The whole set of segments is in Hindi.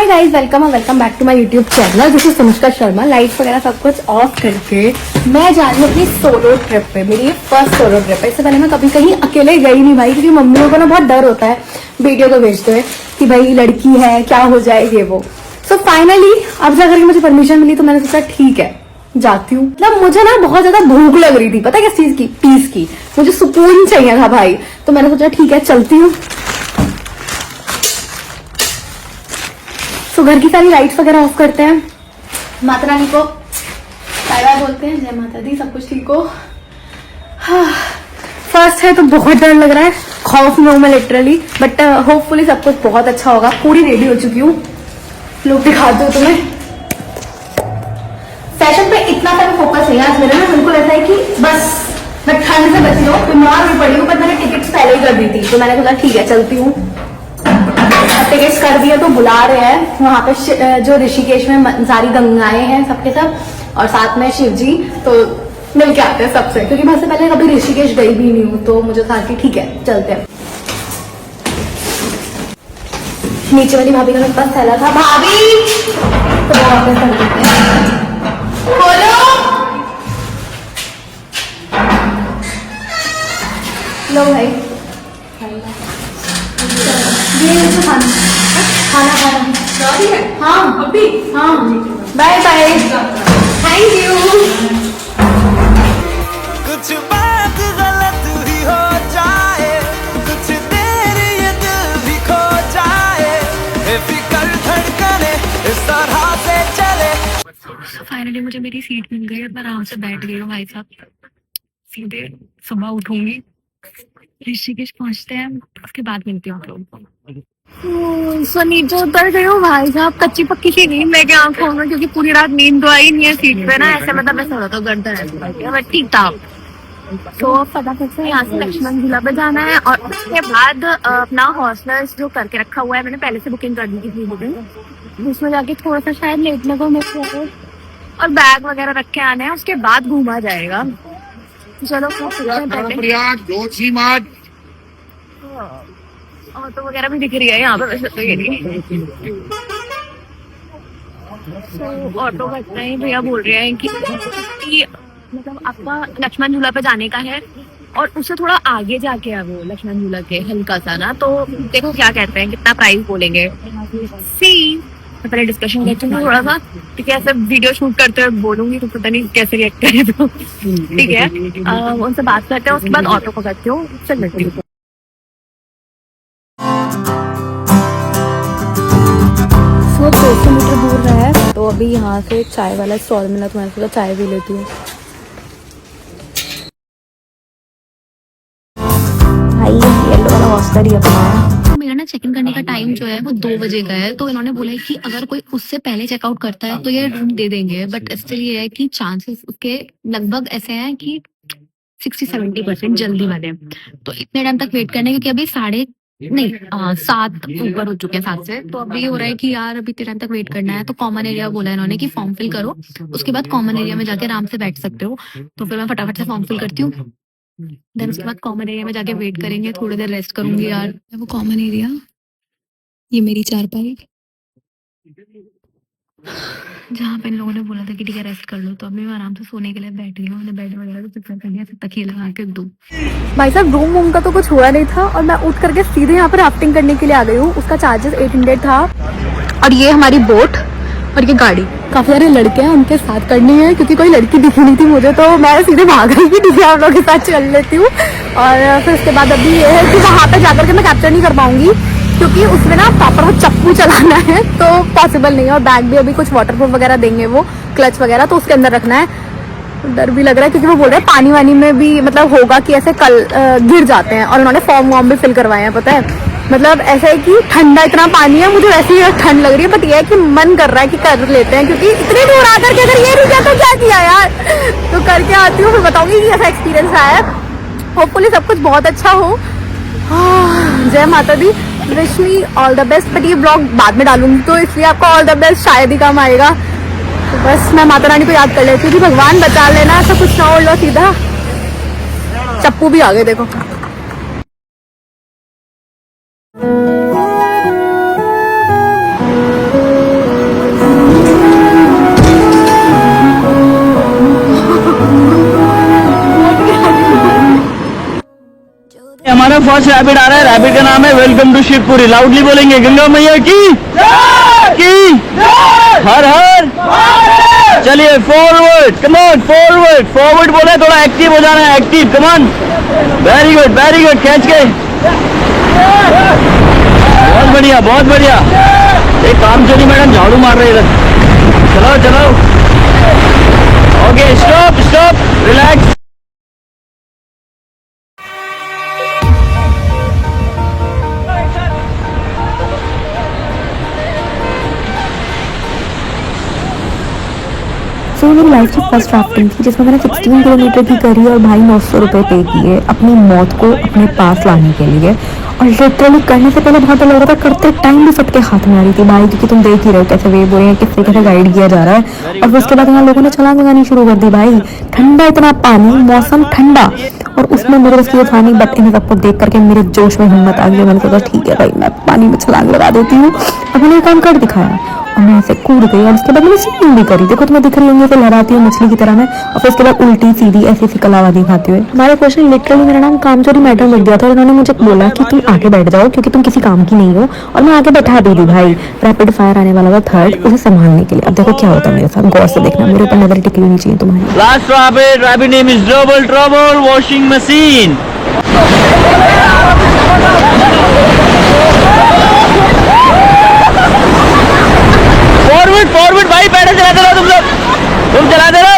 Hi guys, welcome back to my YouTube channel. This is Tanushka Sharma. Lights वगैरह सब कुछ ऑफ करके मैं जा रही हूँ अपनी सोलो ट्रिप पे। मेरी ये फर्स्ट सोलो ट्रिप है। इससे पहले मैं कभी कहीं अकेले गई नहीं भाई, क्योंकि मम्मियों को ना बहुत डर होता है वीडियो को भेजते हुए कि भाई लड़की है क्या हो जाएगी वो। सो फाइनली अब जाकर के मुझे परमिशन मिली तो मैंने सोचा ठीक है जाती हूँ। मतलब मुझे ना बहुत ज्यादा भूख लग रही थी, पता है किस चीज की? पीस की। मुझे सुकून चाहिए था भाई, तो मैंने सोचा ठीक है चलती हूँ। तो घर की सारी लाइट्स वगैरह ऑफ करते हैं, माता रानी को बाय बाय बोलते हैं, जय माता दी, सब कुछ ठीक हो। फर्स्ट है तो बहुत डर लग रहा है, खौफ में हूं मैं लिटरली, बट होपफुली सब कुछ बहुत अच्छा होगा। पूरी रेडी हो चुकी हूँ, लोग दिखा दो तुम्हें। फैशन पे इतना सा फोकस है आज मेरा ना, बिल्कुल ऐसा है कि बस मैं ठंड से बची हूँ, बीमार भी पड़ी हूँ, बट मैंने टिकट्स पहले ही कर दी थी, तो मैंने सोचा ठीक है चलती हूँ। टिकट्स कर दिए तो बुला रहे हैं वहां पे जो ऋषिकेश में सारी गंगाएं हैं सबके सब, और साथ में शिव जी, तो मिल के आते हैं सबसे, क्योंकि मैं इससे पहले कभी ऋषिकेश गई भी नहीं हूँ, तो मुझे था कि ठीक है चलते हैं। नीचे वाली भाभी का मेरे पास थैला था, भाभी तो वापस कर देते हैं। बोलो लो भाई, ये खाना खाना खाना है। हाँ अभी, हाँ बाय बाय, थैंक यू। कुछ बात गलत ही हो जाए, कुछ देर ये दिल भी खो जाए, फिकर धड़कने इस तरह से चले। फाइनली मुझे मेरी सीट मिल गई, मैं आराम से बैठ गई हूँ भाई साहब। सीधे सुबह उठूंगी, ऋषिकेश पहुंचते हैं, उसके बाद मिलती हूँ आप लोगों को। सो नीचे उतर गई हूँ भाई साहब, कच्ची पक्की सी नींद लेके आंखों में, क्योंकि पूरी रात नींद तो आई नहीं है सीट पे ना, ऐसे मतलब ऐसा होता तो गर्दन ऐसे बट ठीक था। तो फटाफट से यहाँ से लक्ष्मण झूला पे जाना है, और उसके बाद अपना हॉस्टल्स जो करके रखा हुआ है, मैंने पहले से बुकिंग कर दी थी बुकिंग, उसमें जाके थोड़ा सा शायद लेटने को मिल जाए और बैग वगैरह रख के आने हैं, उसके बाद घूमा जाएगा। चलो ऑटो वगैरह भी दिख रही है यहाँ पे वैसे तो ये नहीं। तो ऑटो करते हैं, भैया बोल रहे हैं कि मतलब आपका लक्ष्मण झूला पे जाने का है, और उससे थोड़ा आगे जाके है वो लक्ष्मण झूला के हल्का सा ना, तो देखो क्या कहते हैं, कितना प्राइस बोलेंगे। सी मैं पहले डिस्कशन करती हूँ थोड़ा सा, ठीक है? ऐसे वीडियो शूट करते हुए बोलूंगी तो पता नहीं कैसे रिएक्ट करें, तो ठीक है उनसे बात करते हैं, उसके बाद ऑटो पकड़ती हूँ, चल लेती हूँ। 200 मीटर दूर है, तो अभी यहाँ से चाय वाला स्टॉल मिला तो मैंने सोचा चाय भी लेती हूँ। भाई येलो वाला हॉस्टल ही अपना है। मेरा ना चेक इन करने का टाइम जो है वो 2 बजे का है, तो इन्होंने बोला है कि अगर कोई उससे पहले चेकआउट करता है तो ये रूम दे देंगे, बट स्टिल ये है कि चांसेस उसके लगभग ऐसे हैं कि 60-70% जल्दी वाले, तो इतने टाइम तक वेट करने, क्योंकि अभी 7 ऊपर हो चुके हैं 7 से, तो अभी हो रहा है कि यार अभी इतने टाइम तक वेट करना है। तो कॉमन एरिया बोला है इन्होंने कि फॉर्म फिल करो, उसके बाद कॉमन एरिया में जाके आराम से बैठ सकते हो, तो फिर मैं फटाफट से फॉर्म फिल करती हूँ, देन उसके बाद कॉमन एरिया में जाके वेट करेंगे, थोड़ी देर रेस्ट करूंगी यार। वो कॉमन एरिया, ये मेरी चारपाई जहाँ पे इन लोगों ने बोला था कि ठीक है रेस्ट कर लो, तो अभी मैं आराम से सोने के लिए बैठ रही हूँ। मैंने बेड वगैरह तो प्रिफर कर लिया, तकिया लगा के दो। भाई साहब रूम वूम का तो कुछ हुआ नहीं था, और मैं उठ करके सीधे यहाँ पर राफ्टिंग करने के लिए आ गई हूँ। उसका चार्जेस 800 था, और ये हमारी बोट और ये गाड़ी। काफी सारे लड़के हैं, उनके साथ करनी है, क्योंकि कोई लड़की दिखी नहीं थी मुझे, तो मैं सीधे भाग गई कि ठीक है आप लोगों के साथ चल लेती हूँ। और फिर उसके बाद अभी ये है कि वहाँ पे जाकर के मैं कैप्चर नहीं कर पाऊंगी, क्योंकि उसमें ना प्रॉपर चप्पू चलाना है, तो पॉसिबल नहीं है, और बैग भी अभी कुछ वाटरप्रूफ वगैरह देंगे वो, क्लच वगैरह, तो उसके अंदर रखना है। डर भी लग रहा है, क्योंकि वो बोल रहे हैं पानी वानी में भी मतलब होगा कि ऐसे गिर जाते हैं, और उन्होंने फॉर्म वॉर्म भी फिल करवाए हैं, पता है? मतलब ऐसा है कि ठंडा इतना पानी है, मुझे वैसे ही ठंड लग रही है, बट ये है कि मन कर रहा है कि कर लेते हैं, क्योंकि इतनी दूर आकर के अगर ये रुक गया तो क्या किया यार। तो करके आती हूँ, फिर बताऊंगी कि ऐसा एक्सपीरियंस रहा है। होपफुली सब कुछ बहुत अच्छा हो। जय माता दी, wish me all the best. But ये ब्लॉग बाद में डालूंगी, तो इसलिए आपको ऑल द बेस्ट शायद ही काम आएगा। तो बस मैं माता रानी को याद कर लेती हूँ कि भगवान बचा लेना, ऐसा कुछ ना हो लो सीधा। चप्पू भी आ गए देखो। में फर्स्ट रैपिड आ रहा है, रैपिड का नाम है वेलकम टू शिवपुरी। लाउडली बोलेंगे गंगा मैया की हर हर। चलिए forward, come on forward, forward बोले, थोड़ा एक्टिव हो जाना है, active, come on. Very good, खींच के, बहुत बढ़िया, बहुत बढ़िया। एक काम चोरी मैडम झाड़ू मार रहे इधर। चलो चलो, ओके, स्टॉप, रिलैक्स। तो मेरी लाइफ की फर्स्ट राफ्टिंग थी जिसमें मैंने 16 किलोमीटर की करी और भाई 900 रुपये पे किए अपनी मौत को अपने पास लाने के लिए। और लिटरली करने से पहले बहुत डर लग रहा था, करते टाइम भी सबके हाथ में आ रही थी भाई, क्योंकि तुम देख ही रहे हो कैसे वेव हो रहे हैं, किस तरीके से गाइड किया जा रहा है। और फिर उसके बाद यहाँ लोगों ने छलांग लगानी शुरू कर दी भाई। ठंडा इतना पानी, मौसम ठंडा, और उसमें मेरे बस ये था नहीं, बट इन सबको देख करके मेरे जोश में हिम्मत आ गई। मैंने सोचा ठीक है भाई, मैं पानी में छलांग लगा देती हूँ। अब मैंने काम कर दिखाया और मैं ऐसे कूद गई और उसके बाद मैंने स्विमिंग भी करी। देखो तुम्हें दिख रही होंगी, तो लहराती हूँ मछली की तरह मैं, और फिर उसके बाद उल्टी सीधी ऐसी ऐसी कलावादी खाते हुए। हमारे क्वेश्चन लिटरली मेरा नाम कामचोरी मैडम लिख दिया था और उन्होंने मुझे बोला कि तुम आगे बैठ जाओ क्योंकि तुम किसी काम की नहीं हो, और मैं आगे बैठा भी दी भाई। रैपिड फायर आने वाला था थर्ड, उसे संभालने के लिए। अब देखो क्या होता है मेरे साथ, गौर से देखना, मेरे ऊपर नजर टिकनी नहीं चाहिए तुम्हारी। Last rapid name is double trouble washing machine. Forward भाई, पैडल चलाते रहो तुम चलाते रहो।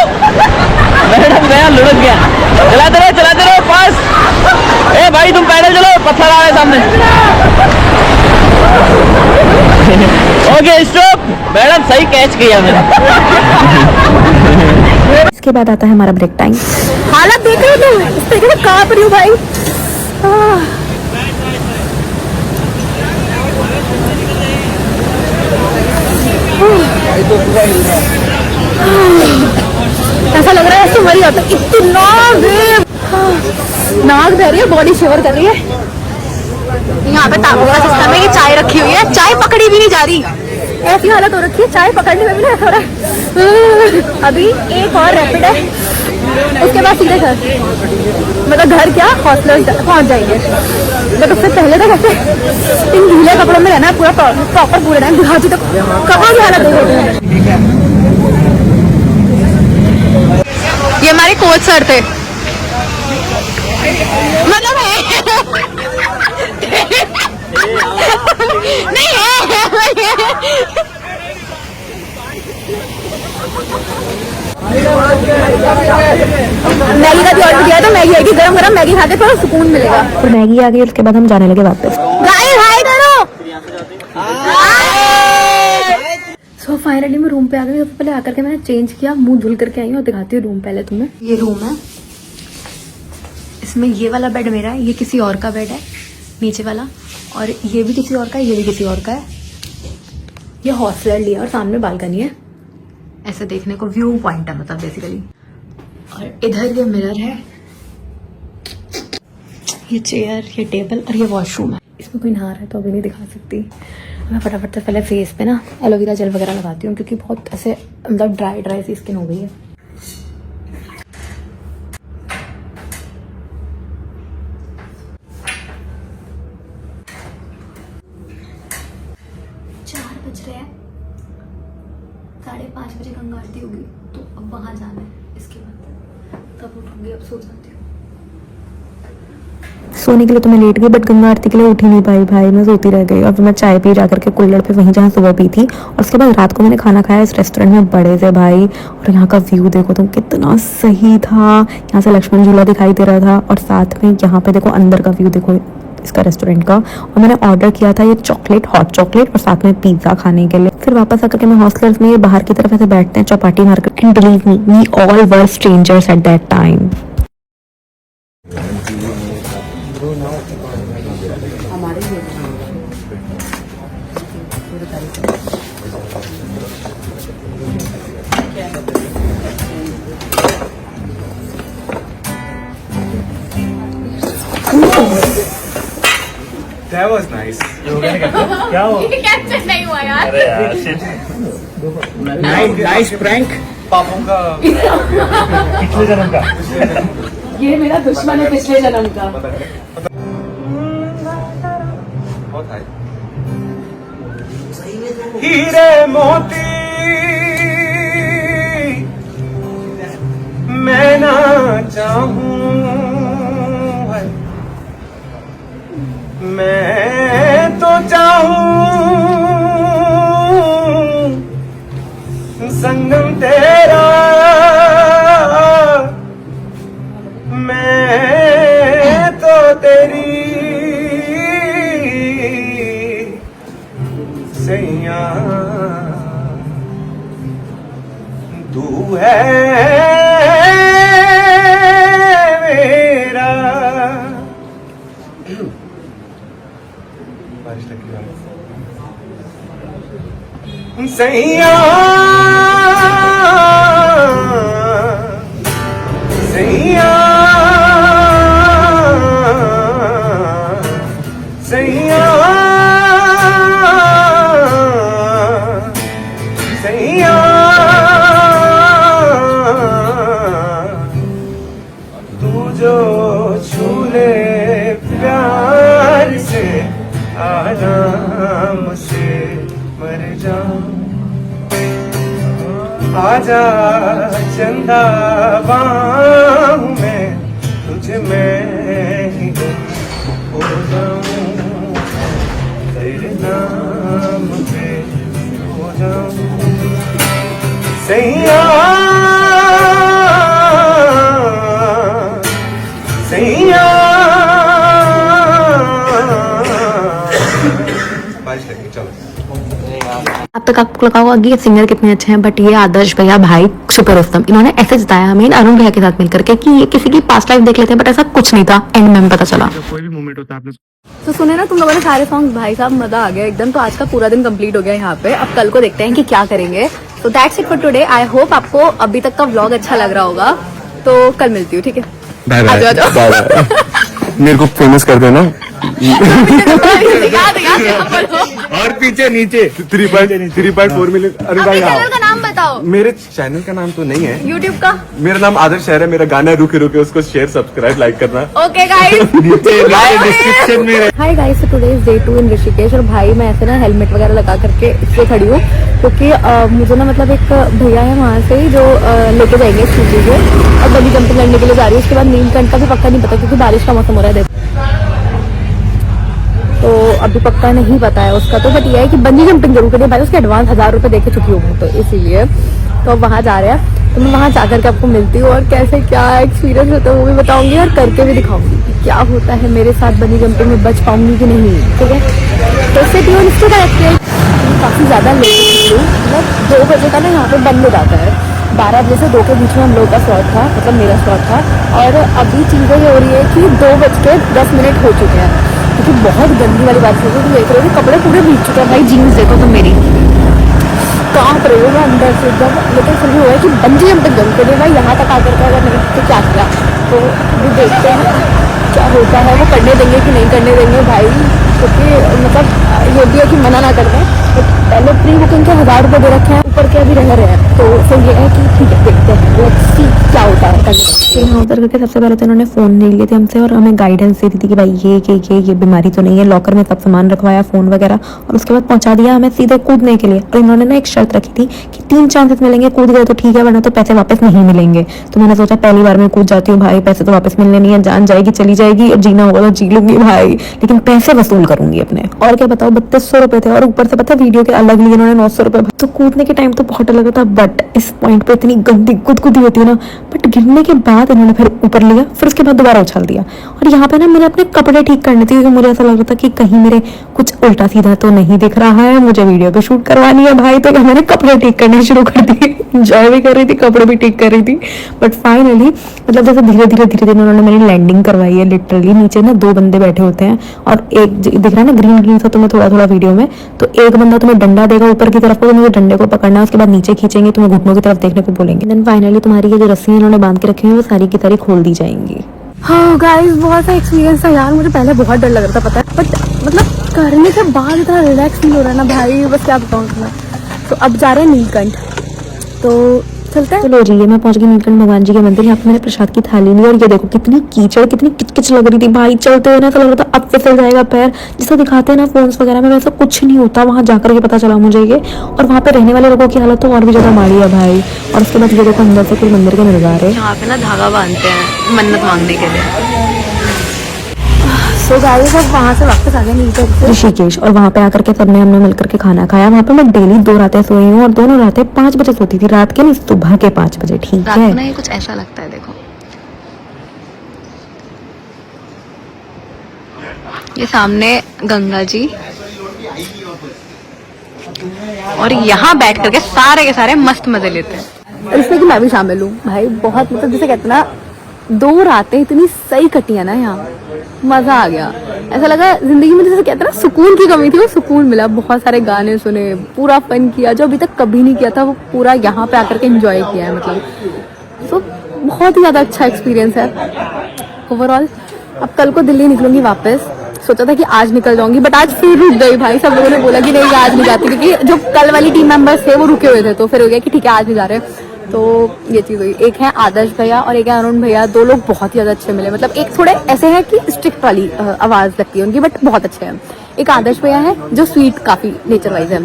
मैडम गया, लुढ़क गया। चलाते रहो पास। ए भाई तुम पैडल चलो, पत्थर आ रहे सामने। Okay stop. मैडम सही कैच किया मैंने। इसके बाद आता है हमारा ब्रेक टाइम। हालत देख रहे हो तुम, इस तरीके से कांप रही हूँ भाई। ऐसा लग रहा है ऐसे मर जाता, इतना वेव, नाक बह रही है, बॉडी शिवर कर रही है। यहाँ पे ताबू का सिस्टम है, ये चाय रखी हुई है, चाय पकड़ी भी नहीं जा रही, ऐसी हालत हो रखी है, चाय पकड़ने में भी नहीं ऐसा हो रहा है। अभी एक और रैपिड है, उसके बाद सीधे घर, मतलब घर क्या हॉस्टल पहुंच जाएंगे। बट उससे पहले तो कैसे इन ढीले कपड़ों में रहना है, पूरा प्रॉपर पूरे टाइम दिखाती तो कहाँ की हालत देखो। ये हमारे कोच सर थे, मतलब है नहीं है। मैगी का भी ऑर्डर किया था, मैगी आएगी, गरम मैगी खाते थोड़ा सुकून मिलेगा। तो मैगी आ गई, उसके बाद हम जाने लगे वापस। हाय करो। सो फाइनली मैं रूम पे आ गई। सबसे पहले आकर के मैंने चेंज किया, मुंह धुल करके आई हूँ, दिखाती हूँ रूम पहले तुम्हें। ये रूम है, इसमें ये वाला बेड मेरा है, ये किसी और का बेड है नीचे वाला, और ये भी किसी और का है, ये भी किसी और का है। ये हॉस्टल लिया और सामने बालकनी है, ऐसे देखने को व्यू पॉइंट है मतलब बेसिकली। और इधर ये मिरर है, ये चेयर, ये टेबल और ये वॉशरूम है। इसमें कोई नहा रहा है तो अभी नहीं दिखा सकती। मैं फटाफट से पहले फेस पे ना एलोवेरा जेल वगैरह लगाती हूँ क्योंकि बहुत ऐसे मतलब ड्राई सी स्किन हो गई है। बज रहे हैं 5:30 बजे गंगा आरती होगी, तो अब वहां जाना है, इसके बाद तब उठूंगी। अब सो जाती हूँ। सोने के लिए तो मैं लेट गई, बट गंगा आरती के लिए उठ ही नहीं पाई भाई, मैं सोती रह गई। और फिर मैं चाय पी जाकर के कुल्लड़ पे, वहीं जहाँ सुबह पी थी। और उसके बाद रात को मैंने खाना खाया इस रेस्टोरेंट में बड़े से भाई। और यहाँ का व्यू देखो तुम, कितना सही था। यहाँ से लक्ष्मण झूला दिखाई दे रहा था, और साथ में यहाँ पे देखो अंदर का व्यू देखो इसका रेस्टोरेंट का। और मैंने ऑर्डर किया था ये चॉकलेट, हॉट चॉकलेट, और साथ में पिज्जा खाने के लिए। फिर वापस आकर के मैं हॉस्टलर्स में बाहर की तरफ ऐसे बैठते हैं चौपाटी मार कर। And believe me, we all were strangers at that time. That was nice. क्या हो? कैप्चर नहीं हुआ यार। अरे यार shit. Nice prank. पापों का पिछले जन्म का। ये मेरा दुश्मन है पिछले जन्म का। भाई हीरे मोती मैं ना चाहूं है, मैं तो चाहूं संगम तेरा, मैं तो तेरी सैया, तू है मेरा। बारिश लगी सैया सैया सैया सैया तू जो छू ले प्यार से आराम से मर जाऊं, आजा चंदा बाहूं में तुझे मैं ही हो जाऊं, तेरे नाम पे हो जाऊं सैया सैया। बारिश लगी, चलो। अब तक आपको लगा होगा कि ये सिंगर कितने अच्छे हैं, बट ये आदर्श भैया भाई सुपर उत्तम, इन्होंने ऐसे जताया हमें अरुण भैया के साथ मिलकर के कि ये किसी की पास्ट लाइफ देख लेते हैं, बट ऐसा कुछ नहीं था। एंड में हमें पता चला। कोई भी मोमेंट होता है आपने तो सुने ना तुम लोगों ने सारे सॉन्ग, भाई साहब मजा आ गया एकदम। तो आज का पूरा दिन कंप्लीट हो गया यहाँ पे। अब कल को देखते हैं कि क्या करेंगे। तो that's it for today. I hope आपको अभी तक का व्लॉग अच्छा लग रहा होगा। तो कल मिलती हूँ, ठीक है? बाय आ जाओ, आ जाओ। मेरे को फेमस कर देना। याद और पीछे नीचे 3.4 मिलियन। अरे भाई चैनल का नाम बताओ। मेरे चैनल का नाम तो नहीं है, यूट्यूब का। मेरा नाम आदर्श है, मेरा गाना है रुके रुके, उसको शेयर सब्सक्राइब लाइक करना। ओके गाइस, डिस्क्रिप्शन में। Hi guys, so today is day 2 इन ऋषिकेश। और भाई मैं ऐसे ना हेलमेट वगैरह लगा करके इसलिए खड़ी हूँ क्योंकि मुझे ना मतलब एक भैया है वहाँ से ही जो लेके जाएंगे स्कूटी को, और बंजी जंपिंग करने के लिए जा रही है। उसके बाद नीलकंठ का भी पक्का नहीं पता क्योंकि बारिश का मौसम हो रहा है, तो अभी पक्का नहीं पता है उसका। तो बट ये है कि बंजी जंपिंग जरूर करिए भाई, उसके एडवांस 1000 रुपए दे के चुकी हूँ, तो इसीलिए तो अब वहाँ जा रहे हैं। तो मैं वहाँ जाकर के आपको मिलती हूँ और कैसे क्या एक्सपीरियंस होता है वो भी बताऊंगी और करके भी दिखाऊंगी कि क्या होता है मेरे साथ बंजी जंपिंग में, बच पाऊंगी कि नहीं, ठीक है? तो इससे काफी ज्यादा लेट हूँ, मतलब 2 बजे का ना यहाँ पे बंद हो जाता है। 12 बजे से 2 के बीच में हम लोग का स्लॉट था, मतलब मेरा स्लॉट था। और अभी चीजें ये हो रही है कि 2:10 हो चुके हैं क्योंकि बहुत गंदी वाली बात है। तो देख रहे हो कपड़े पूरे भीग चुके हैं भाई, जीन्स देखो तुम मेरी, कांप रही हो मैं अंदर से एकदम। लेकिन फिर भी हुआ है कि बंजी जंपिंग जम के लिए भाई यहाँ तक आकर के अगर नहीं तो क्या किया। तो अभी देखते हैं क्या होता है, वो करने देंगे कि नहीं करने देंगे भाई, क्योंकि मतलब ये भी है कि मना ना कर दें। तो पहले प्री बुकिंग के 1000 रुपये दे रखे हैं, ऊपर के अभी रह रहे हैं। तो फिर ये है कि ठीक है देखते हैं लेट्स सी क्या होता है। यहाँ उतर करके सबसे पहले तो इन्होंने फोन ले लिए थे हमसे और हमें गाइडेंस दे दी थी कि भाई ये बीमारी तो नहीं है। लॉकर में सब सामान रखवाया, फोन वगैरह, और उसके बाद पहुंचा दिया हमें सीधे कूदने के लिए। और इन्होंने ना एक शर्त रखी थी कि 3 चांसेस मिलेंगे, कूद गए तो ठीक है वरना तो पैसे वापस नहीं मिलेंगे। तो मैंने सोचा पहली बार में कूद जाती हूँ भाई, पैसे तो वापस मिलने नहीं है, जान जाएगी चली जाएगी, और जीना होगा तो जी लूंगी भाई, लेकिन पैसे वसूल करूंगी अपने। और क्या बताओ 3200 रुपए थे, और ऊपर से पता वीडियो के अलग लिए इन्होंने 900 रुपए। तो कूदने के टाइम तो बहुत लगा था, बट इस पॉइंट पे इतनी गंदी गुदगुदी होती है ना, बट गिरने के बाद इन्होंने फिर ऊपर लिया, फिर उसके बाद दोबारा उछाल दिया। और यहाँ पे ना मैंने अपने कपड़े ठीक करने थे क्योंकि मुझे ऐसा लग रहा था कि कहीं मेरे कुछ उल्टा सीधा तो नहीं दिख रहा है, मुझे वीडियो पे शूट करवानी है भाई। तो मैंने कपड़े ठीक करने शुरू कर दिए, एंजॉय भी कर रही थी, कपड़े भी ठीक कर रही थी। बट फाइनली मतलब जैसे धीरे धीरे उन्होंने मेरी लैंडिंग करवाई है। लिटरली नीचे ना 2 बंदे बैठे होते हैं और एक दिख रहा है ना ग्रीन सा तुम्हें थोड़ा वीडियो में, तो एक बंदा तुम्हें डंडा देगा ऊपर की तरफ को, तुम्हें डंडे को पकड़ना है, उसके बाद नीचे खींचेंगे, तुम्हें घुटनों की तरफ देखने को बोलेंगे। देन फाइनली तुम्हारी ये जो रस्सी इन्होंने बांध के रखी है वो सारी की सारी खोल दी जाएंगी। हाँ गाइस, बहुत सा एक्सपीरियंस था यार। मुझे पहले बहुत डर लग रहा था पता है, बट मतलब करने के बाद इतना रिलैक्स फील हो रहा है ना भाई, बस क्या बताऊँ तुम्हें। तो अब जा रहे हैं नीलकंठ, तो चलते हैं। चलो जी, ये मैं पहुंच गई नीलकंठ भगवान जी के मंदिर। यहाँ पे मैंने प्रसाद की थाली ली और ये देखो कितनी कीचड़, कितनी किचकिच लग रही थी भाई। चलते हुए ना तो लग रहा था अब फिसल जाएगा पैर। जिसका दिखाते हैं ना फोन्स वगैरह में वैसा कुछ नहीं होता। वहां जाकर के पता चला मुझे ये। और वहाँ पे रहने वाले लोगों की हालत तो और भी ज्यादा माड़ी है भाई। और उसके बाद ये देखो अंदर से कोई मंदिर के नजारे। यहाँ पे ना धागा बांधते हैं मन्नत मांगने के लिए। सो गाइस अब वहाँ से वापस आ गए नीलकंठ से। ऋषिकेश। और वहाँ पे आकर के सबने हमने मिलकर के खाना खाया। वहाँ पे मैं डेली 2 रातें सोई हूँ और दोनों रातें 5 बजे सोती थी। रात के नहीं, सुबह के 5 बजे। ठीक रात को है। ना ये कुछ ऐसा लगता है, देखो ये सामने गंगा जी और यहाँ बैठ करके सारे के सारे मस्त मजे लेते हैं। इसमें कि मैं भी शामिल हूँ भाई। बहुत मतलब जैसे कहते हैं ना 2 रातें इतनी सही कटी है ना, यहाँ मजा आ गया। ऐसा लगा जिंदगी में जैसे कहते हैं ना सुकून की कमी थी, वो सुकून मिला। बहुत सारे गाने सुने, पूरा फन किया जो अभी तक कभी नहीं किया था, वो पूरा यहाँ पे आकर के एंजॉय किया है। मतलब सो बहुत ही ज्यादा अच्छा एक्सपीरियंस है ओवरऑल। अब कल को दिल्ली निकलूंगी वापस। सोचा था कि आज निकल जाऊंगी बट आज फिर रुक गई भाई। सब लोगों ने बोला कि नहीं आज नहीं जाती, क्योंकि जो कल वाली टीम मेंबर्स थे वो रुके हुए थे। तो फिर हो गया कि ठीक है आज नहीं जा रहे। तो ये चीज हुई। एक है आदर्श भैया और एक है अरुण भैया। 2 लोग बहुत ही ज्यादा अच्छे मिले। मतलब एक थोड़े ऐसे हैं कि स्ट्रिक्ट वाली आवाज लगती है उनकी, बट बहुत अच्छे हैं। एक आदर्श भैया है जो स्वीट काफी नेचर वाइज है,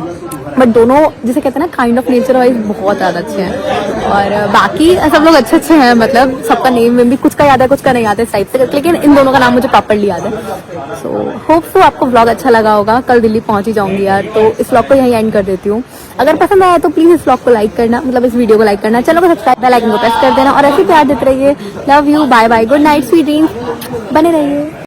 बट दोनों जिसे कहते हैं ना काइंड ऑफ नेचर वाइज बहुत ज्यादा अच्छे हैं। और बाकी सब लोग अच्छे अच्छे हैं। मतलब सबका नेम वेम भी कुछ का याद है कुछ का नहीं याद है इस टाइप से, लेकिन इन दोनों का नाम मुझे प्रॉपर्ली याद है। सो होप सो आपको व्लॉग अच्छा लगा होगा। कल दिल्ली पहुंच ही जाऊंगी यार, तो इस व्लॉग को यहीं एंड कर देती हूँ। अगर पसंद आया तो प्लीज इस व्लॉग को लाइक करना, मतलब इस वीडियो को लाइक करना, चैनल को सब्सक्राइब, बेल आइकन को प्रेस कर देना और ऐसे प्यार देते रहिए। Love you, bye bye, good night, sweet dreams, बने रहिए।